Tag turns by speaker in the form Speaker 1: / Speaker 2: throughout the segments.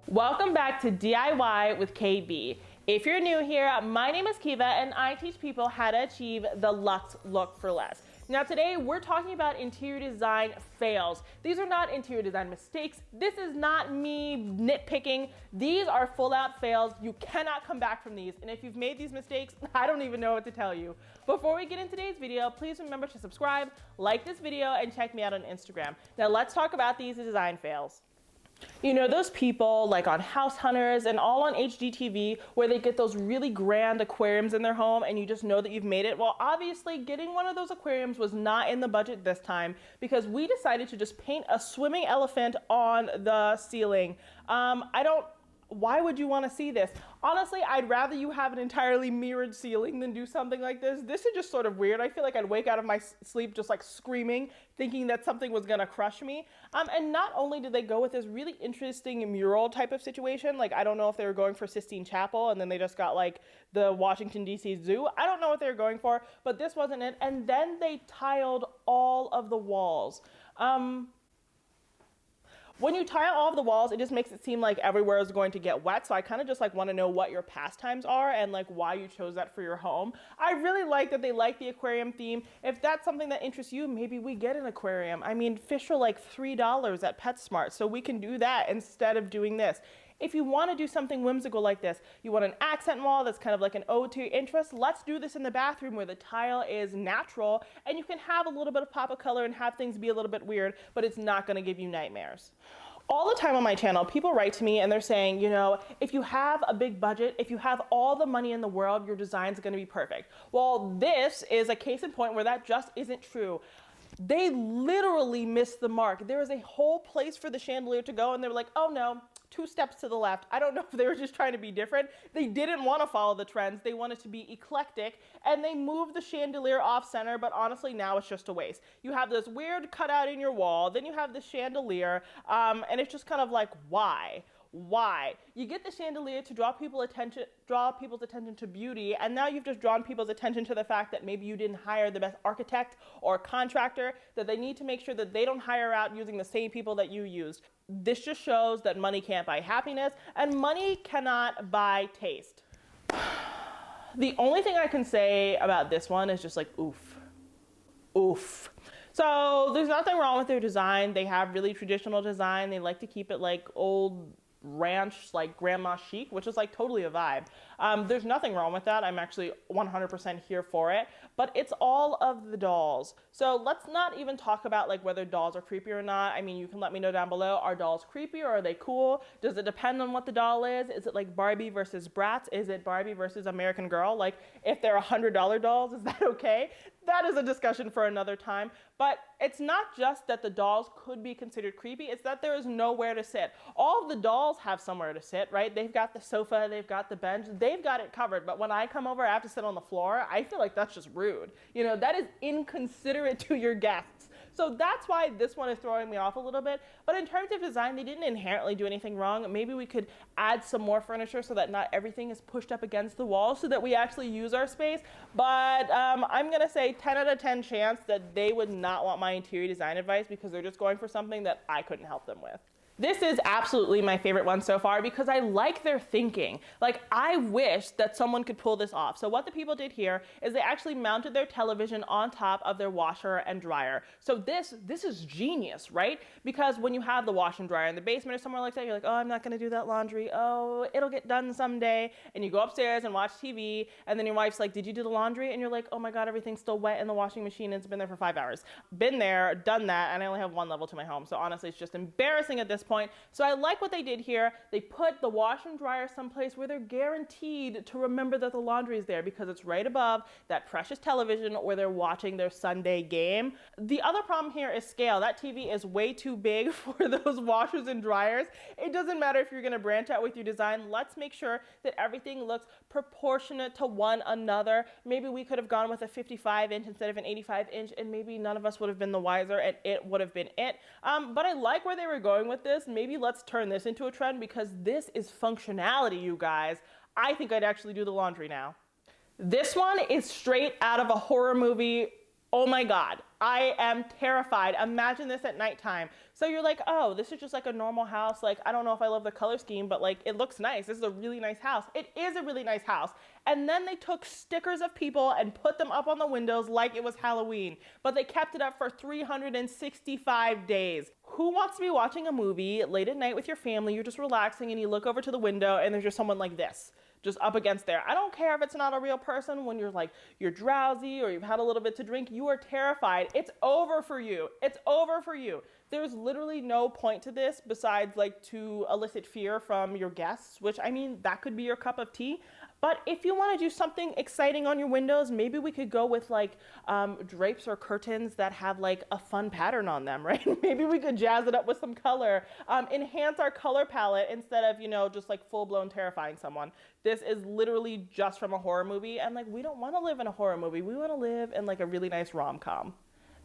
Speaker 1: Welcome back to DIY with KB. If you're new here, my name is Kiva and I teach people how to achieve the luxe look for less. Now today we're talking about interior design fails. These are not interior design mistakes. This is not me nitpicking. These are full out fails. You cannot come back from these. And if you've made these mistakes, I don't even know what to tell you. Before we get into today's video, please remember to subscribe, like this video, and check me out on Instagram. Now let's talk about these design fails. You know those people like on House Hunters and all on HGTV where they get those really grand aquariums in their home and you just know that you've made it? Well, obviously getting one of those aquariums was not in the budget this time because we decided to just paint a swimming elephant on the ceiling. Why would you want to see this? Honestly, I'd rather you have an entirely mirrored ceiling than do something like this. This is just sort of weird. I feel like I'd wake out of my sleep just like screaming, thinking that something was gonna crush me. And not only did they go with this really interesting mural type of situation, like I don't know if they were going for Sistine Chapel and then they just got like the Washington DC Zoo. I don't know what they were going for, but this wasn't it. And then they tiled all of the walls. When you tile all of the walls, it just makes it seem like everywhere is going to get wet. So I kind of just like want to know what your pastimes are and like why you chose that for your home. I really like that they like the aquarium theme. If that's something that interests you, maybe we get an aquarium. I mean, fish are like $3 at PetSmart, so we can do that instead of doing this. If you want to do something whimsical like this, you want an accent wall that's kind of like an ode to your interest, let's do this in the bathroom where the tile is natural and you can have a little bit of pop of color and have things be a little bit weird, but it's not going to give you nightmares. All the time on my channel, people write to me and they're saying, you know, if you have a big budget, if you have all the money in the world, your design's going to be perfect. Well, this is a case in point where that just isn't true. They literally missed the mark. There was a whole place for the chandelier to go and they were like, oh no, 2 steps to the left. I don't know if they were just trying to be different. They didn't want to follow the trends. They wanted to be eclectic and they moved the chandelier off center, but honestly now it's just a waste. You have this weird cutout in your wall, then you have the chandelier, and it's just kind of like, why? Why? You get the chandelier to draw people's attention to beauty, and now you've just drawn people's attention to the fact that maybe you didn't hire the best architect or contractor, that they need to make sure that they don't hire out using the same people that you used. This just shows that money can't buy happiness, and money cannot buy taste. The only thing I can say about this one is just like, oof. Oof. So there's nothing wrong with their design. They have really traditional design. They like to keep it like old ranch, like grandma chic, which is like totally a vibe. There's nothing wrong with that. I'm actually 100% here for it, but it's all of the dolls. So let's not even talk about like whether dolls are creepy or not. I mean, you can let me know down below. Are dolls creepy or are they cool? Does it depend on what the doll is? Is it like Barbie versus Bratz? Is it Barbie versus American Girl? Like if they're $100 dolls, is that okay? That is a discussion for another time. But it's not just that the dolls could be considered creepy, it's that there is nowhere to sit. All of the dolls have somewhere to sit, right? They've got the sofa, they've got the bench, they've got it covered. But when I come over, I have to sit on the floor. I feel like that's just rude. You know, that is inconsiderate to your guests. So that's why this one is throwing me off a little bit. But in terms of design, they didn't inherently do anything wrong. Maybe we could add some more furniture so that not everything is pushed up against the wall so that we actually use our space. But I'm gonna say 10 out of 10 chance that they would not want my interior design advice because they're just going for something that I couldn't help them with. This is absolutely my favorite one so far because I like their thinking. Like, I wish that someone could pull this off. So what the people did here is they actually mounted their television on top of their washer and dryer. So this is genius, right? Because when you have the washer and dryer in the basement or somewhere like that, you're like, oh, I'm not gonna do that laundry. Oh, it'll get done someday. And you go upstairs and watch TV, and then your wife's like, did you do the laundry? And you're like, oh my God, everything's still wet in the washing machine and it's been there for 5 hours. Been there, done that, and I only have 1 level to my home. So honestly, it's just embarrassing at this point. So I like what they did here. They put the washer and dryer someplace where they're guaranteed to remember that the laundry is there because it's right above that precious television where they're watching their Sunday game. The other problem here is scale. That TV is way too big for those washers and dryers. It doesn't matter if you're gonna branch out with your design. Let's make sure that everything looks proportionate to one another. Maybe we could have gone with a 55-inch instead of an 85-inch and maybe none of us would have been the wiser and it would have been it. But I like where they were going with this. Maybe let's turn this into a trend because this is functionality, you guys. I think I'd actually do the laundry now. This one is straight out of a horror movie. Oh my God. I am terrified. Imagine this at nighttime. So you're like, oh, this is just like a normal house. Like, I don't know if I love the color scheme, but like, it looks nice. This is a really nice house. It is a really nice house. And then they took stickers of people and put them up on the windows like it was Halloween. But they kept it up for 365 days. Who wants to be watching a movie late at night with your family? You're just relaxing and you look over to the window and there's just someone like this, just up against there. I don't care if it's not a real person. When you're like, you're drowsy or you've had a little bit to drink, you are terrified. It's over for you. It's over for you. There's literally no point to this besides like to elicit fear from your guests, which I mean, that could be your cup of tea. But if you want to do something exciting on your windows, maybe we could go with like drapes or curtains that have like a fun pattern on them, right? Maybe we could jazz it up with some color, enhance our color palette instead of, you know, just like full-blown terrifying someone. This is literally just from a horror movie, and like we don't want to live in a horror movie. We want to live in like a really nice rom-com.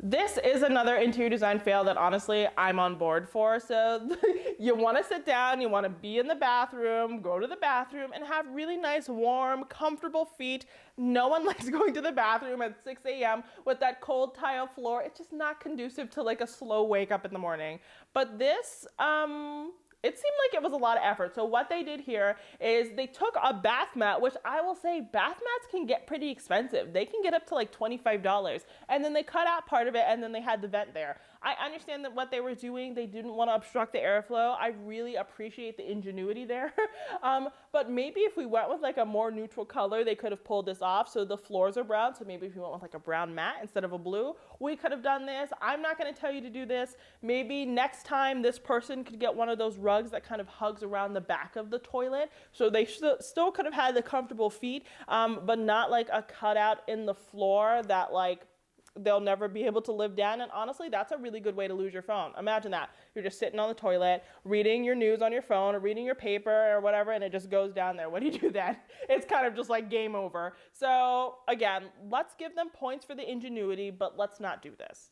Speaker 1: This is another interior design fail that honestly I'm on board for. So you want to sit down, you want to be in the bathroom, go to the bathroom and have really nice, warm, comfortable feet. No one likes going to the bathroom at 6 a.m. with that cold tile floor. It's just not conducive to like a slow wake up in the morning. But this, it seemed like it was a lot of effort. So what they did here is they took a bath mat, which I will say bath mats can get pretty expensive. They can get up to like $25. And then they cut out part of it and then they had the vent there. I understand that what they were doing, they didn't want to obstruct the airflow. I really appreciate the ingenuity there. But maybe if we went with like a more neutral color, they could have pulled this off. So the floors are brown. So maybe if we went with like a brown mat instead of a blue, we could have done this. I'm not going to tell you to do this. Maybe next time this person could get one of those rugs that kind of hugs around the back of the toilet. So they still could have had the comfortable feet, but not like a cutout in the floor that like they'll never be able to live down. And honestly, that's a really good way to lose your phone. Imagine that. You're just sitting on the toilet, reading your news on your phone or reading your paper or whatever, and it just goes down there. What do you do then? It's kind of just like game over. So again, let's give them points for the ingenuity, but let's not do this.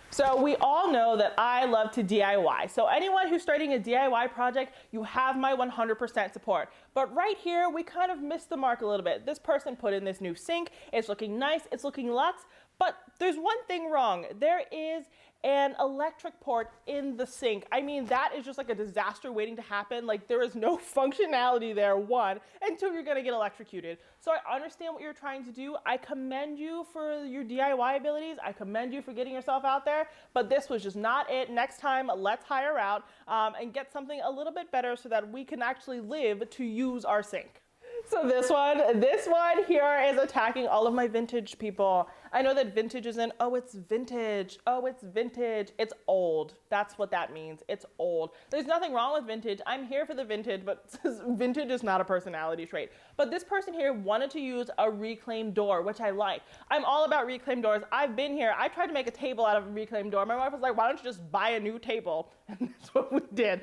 Speaker 1: So we all know that I love to DIY. So anyone who's starting a DIY project, you have my 100% support. But right here, we kind of missed the mark a little bit. This person put in this new sink. It's looking nice. It's looking luxe. But there's one thing wrong. There is an electric port in the sink. I mean, that is just like a disaster waiting to happen. Like there is no functionality there, one, and two, you're gonna get electrocuted. So I understand what you're trying to do. I commend you for your DIY abilities. I commend you for getting yourself out there, but this was just not it. Next time, let's hire out and get something a little bit better so that we can actually live to use our sink. So this one here is attacking all of my vintage people. I know that vintage isn't, oh, it's vintage. Oh, it's vintage. It's old. That's what that means. It's old. There's nothing wrong with vintage. I'm here for the vintage, but vintage is not a personality trait. But this person here wanted to use a reclaimed door, which I like. I'm all about reclaimed doors. I've been here. I tried to make a table out of a reclaimed door. My wife was like, why don't you just buy a new table? And that's what we did.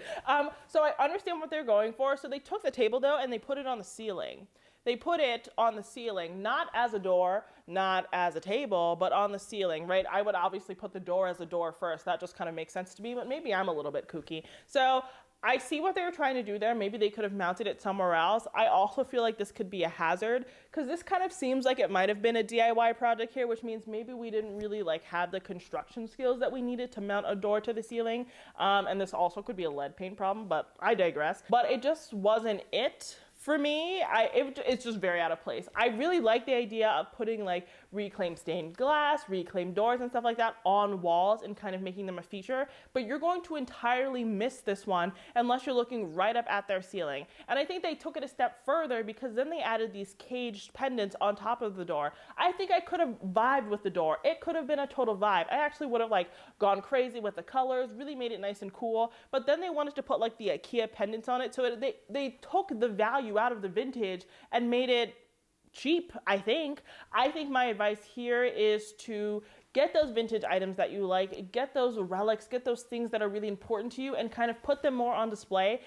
Speaker 1: So I understand what they're going for. So they took the table though, and they put it on the ceiling. They put it on the ceiling, not as a door, not as a table, but on the ceiling, right? I would obviously put the door as a door first. That just kind of makes sense to me, but maybe I'm a little bit kooky. So I see what they were trying to do there. Maybe they could have mounted it somewhere else. I also feel like this could be a hazard because this kind of seems like it might have been a DIY project here, which means maybe we didn't really like have the construction skills that we needed to mount a door to the ceiling. And this also could be a lead paint problem, but I digress. But it just wasn't it. For me, it's just very out of place. I really like the idea of putting like reclaimed stained glass, reclaimed doors and stuff like that on walls and kind of making them a feature, but you're going to entirely miss this one unless you're looking right up at their ceiling. And I think they took it a step further because then they added these caged pendants on top of the door. I think I could have vibed with the door. It could have been a total vibe. I actually would have like gone crazy with the colors, really made it nice and cool, but then they wanted to put like the IKEA pendants on it, so they took the value out of the vintage and made it cheap. I think my advice here is to get those vintage items that you like, get those relics, get those things that are really important to you and kind of put them more on display.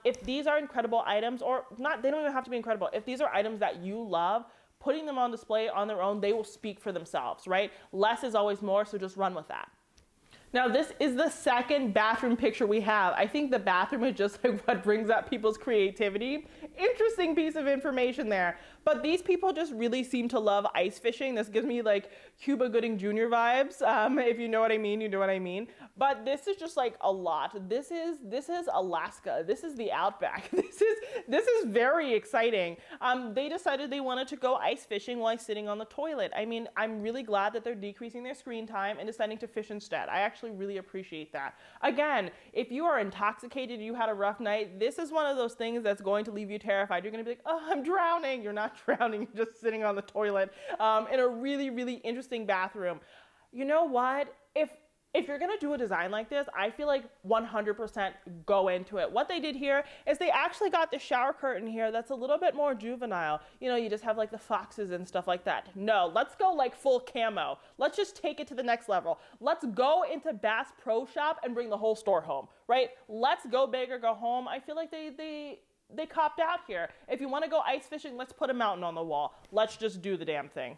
Speaker 1: If these are incredible items, or not, they don't even have to be incredible. If these are items that you love, putting them on display on their own, they will speak for themselves, right? Less is always more, so just run with that. Now, this is the second bathroom picture we have. I think the bathroom is just like what brings out people's creativity. Interesting piece of information there. But these people just really seem to love ice fishing. This gives me like Cuba Gooding Jr. vibes. If you know what I mean, you know what I mean. But this is just like a lot. This is Alaska. This is the outback. This is very exciting. They decided they wanted to go ice fishing while sitting on the toilet. I mean, I'm really glad that they're decreasing their screen time and deciding to fish instead. I actually really appreciate that. Again, if you are intoxicated, you had a rough night, this is one of those things that's going to leave you terrified. You're going to be like, oh, I'm drowning. You're not drowning. You're just sitting on the toilet in a really, really interesting bathroom. You know what? If you're gonna do a design like this, I feel like 100% go into it. What they did here is they actually got the shower curtain here that's a little bit more juvenile. You know, you just have like the foxes and stuff like that. No, let's go like full camo. Let's just take it to the next level. Let's go into Bass Pro Shop and bring the whole store home, right? Let's go big or go home. I feel like they copped out here. If you want to go ice fishing, let's put a mountain on the wall. Let's just do the damn thing.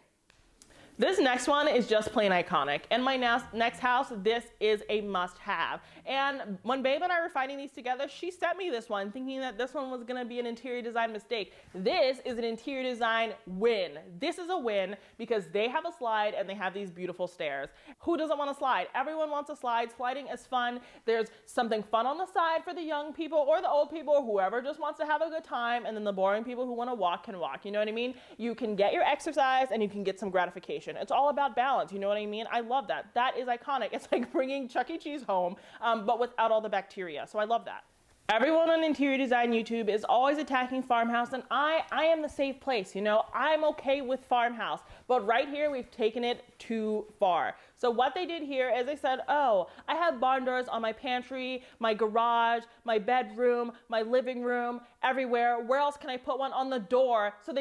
Speaker 1: This next one is just plain iconic. In my next house, this is a must-have. And when Babe and I were finding these together, she sent me this one thinking that this one was gonna be an interior design mistake. This is an interior design win. This is a win because they have a slide and they have these beautiful stairs. Who doesn't want a slide? Everyone wants a slide. Sliding is fun. There's something fun on the side for the young people or the old people or whoever just wants to have a good time, and then the boring people who wanna walk can walk. You know what I mean? You can get your exercise and you can get some gratification. It's all about balance, you know what I mean? I love that. That is iconic. It's like bringing Chuck E. Cheese home, but without all the bacteria, so I love that. Everyone on interior design YouTube is always attacking farmhouse, and I am the safe place, you know? I'm okay with farmhouse, but right here we've taken it too far. So what they did here is they said, oh, I have barn doors on my pantry, my garage, my bedroom, my living room, everywhere. Where else can I put one? On the door? So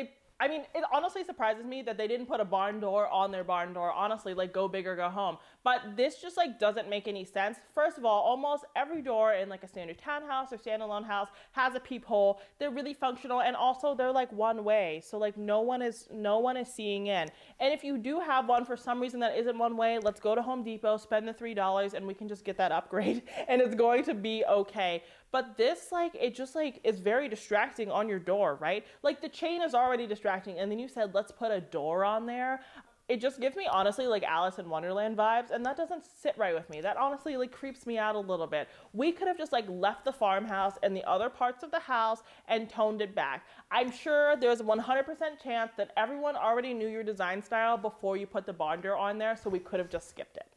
Speaker 1: I mean, it honestly surprises me that they didn't put a barn door on their barn door. Honestly, like go big or go home. But this just like doesn't make any sense. First of all, almost every door in like a standard townhouse or standalone house has a peephole. They're really functional, and also they're like one way. So like no one is seeing in. And if you do have one for some reason that isn't one way, let's go to Home Depot, spend the $3, and we can just get that upgrade and it's going to be okay. But this, like, it just, like, is very distracting on your door, right? Like, the chain is already distracting, and then you said, let's put a door on there. It just gives me, honestly, like, Alice in Wonderland vibes, and that doesn't sit right with me. That, honestly, like, creeps me out a little bit. We could have just, like, left the farmhouse and the other parts of the house and toned it back. I'm sure there's a 100% chance that everyone already knew your design style before you put the barn door on there, so we could have just skipped it.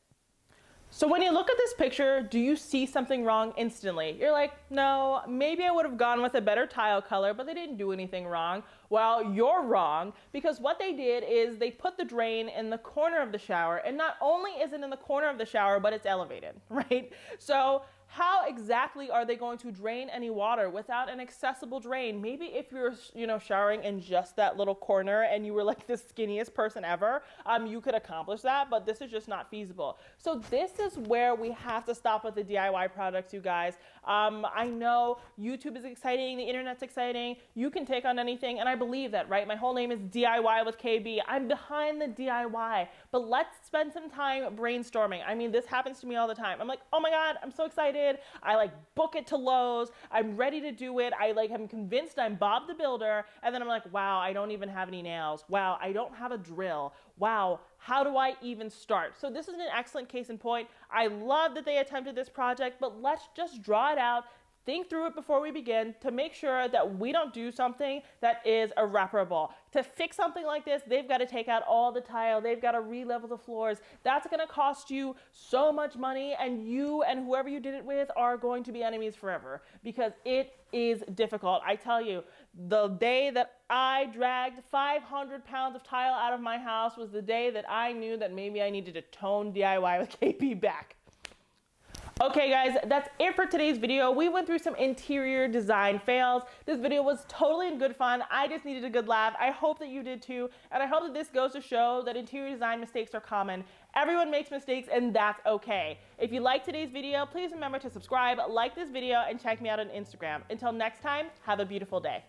Speaker 1: So when you look at this picture, do you see something wrong instantly? You're like, no, maybe I would have gone with a better tile color, but they didn't do anything wrong. Well, you're wrong, because what they did is they put the drain in the corner of the shower, and not only is it in the corner of the shower, but it's elevated, right? So how exactly are they going to drain any water without an accessible drain? Maybe if you're, showering in just that little corner and you were like the skinniest person ever, you could accomplish that, but this is just not feasible. So this is where we have to stop with the DIY products, you guys. I know YouTube is exciting, the internet's exciting, you can take on anything, and I believe that, right? My whole name is DIY with KB. I'm behind the DIY, but let's spend some time brainstorming. I mean, this happens to me all the time. I'm like, oh my God, I'm so excited. I like book it to Lowe's. I'm ready to do it. I'm convinced I'm Bob the Builder. And then I'm like, wow, I don't even have any nails. Wow, I don't have a drill. Wow, how do I even start? So this is an excellent case in point. I love that they attempted this project, but let's just draw it out. Think through it before we begin to make sure that we don't do something that is irreparable. To fix something like this, they've got to take out all the tile. They've got to re-level the floors. That's going to cost you so much money, and you and whoever you did it with are going to be enemies forever because it is difficult. I tell you, the day that I dragged 500 pounds of tile out of my house was the day that I knew that maybe I needed to tone DIY with KP back. Okay guys, that's it for today's video. We went through some interior design fails. This video was totally in good fun. I just needed a good laugh. I hope that you did too. And I hope that this goes to show that interior design mistakes are common. Everyone makes mistakes and that's okay. If you liked today's video, please remember to subscribe, like this video, and check me out on Instagram. Until next time, have a beautiful day.